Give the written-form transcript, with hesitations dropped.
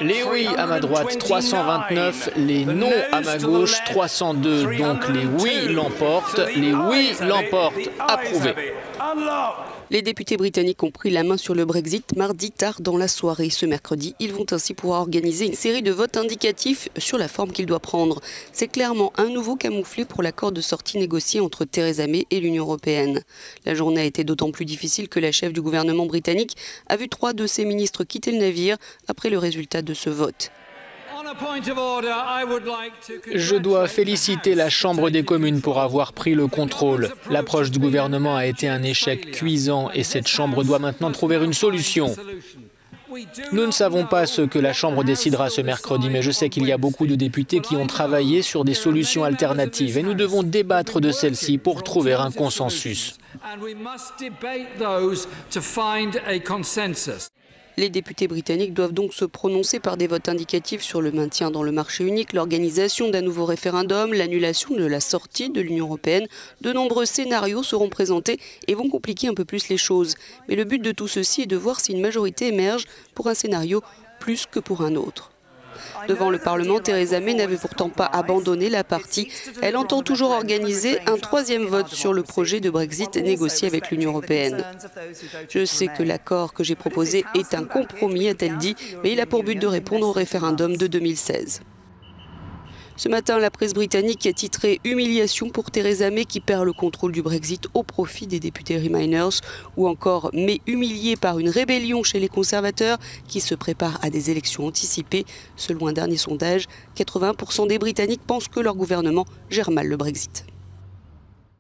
Les oui à ma droite, 329, les non à ma gauche, 302. Donc les oui l'emportent, les oui l'emportent. Approuvé. Les députés britanniques ont pris la main sur le Brexit mardi tard dans la soirée. Ce mercredi, ils vont ainsi pouvoir organiser une série de votes indicatifs sur la forme qu'il doit prendre. C'est clairement un nouveau camouflet pour l'accord de sortie négocié entre Theresa May et l'Union européenne. La journée a été d'autant plus difficile que la chef du gouvernement britannique a vu 3 de ses ministres quitter le navire après le résultat de ce vote. Je dois féliciter la Chambre des communes pour avoir pris le contrôle. L'approche du gouvernement a été un échec cuisant et cette Chambre doit maintenant trouver une solution. Nous ne savons pas ce que la Chambre décidera ce mercredi, mais je sais qu'il y a beaucoup de députés qui ont travaillé sur des solutions alternatives et nous devons débattre de celles-ci pour trouver un consensus. Les députés britanniques doivent donc se prononcer par des votes indicatifs sur le maintien dans le marché unique, l'organisation d'un nouveau référendum, l'annulation de la sortie de l'Union européenne. De nombreux scénarios seront présentés et vont compliquer un peu plus les choses. Mais le but de tout ceci est de voir si une majorité émerge pour un scénario plus que pour un autre. Devant le Parlement, Theresa May n'avait pourtant pas abandonné la partie. Elle entend toujours organiser un 3e vote sur le projet de Brexit négocié avec l'Union européenne. Je sais que l'accord que j'ai proposé est un compromis, a-t-elle dit, mais il a pour but de répondre au référendum de 2016. Ce matin, la presse britannique a titré « Humiliation pour Theresa May qui perd le contrôle du Brexit au profit des députés Remainers » ou encore « May humiliée par une rébellion chez les conservateurs qui se préparent à des élections anticipées ». Selon un dernier sondage, 80% des Britanniques pensent que leur gouvernement gère mal le Brexit.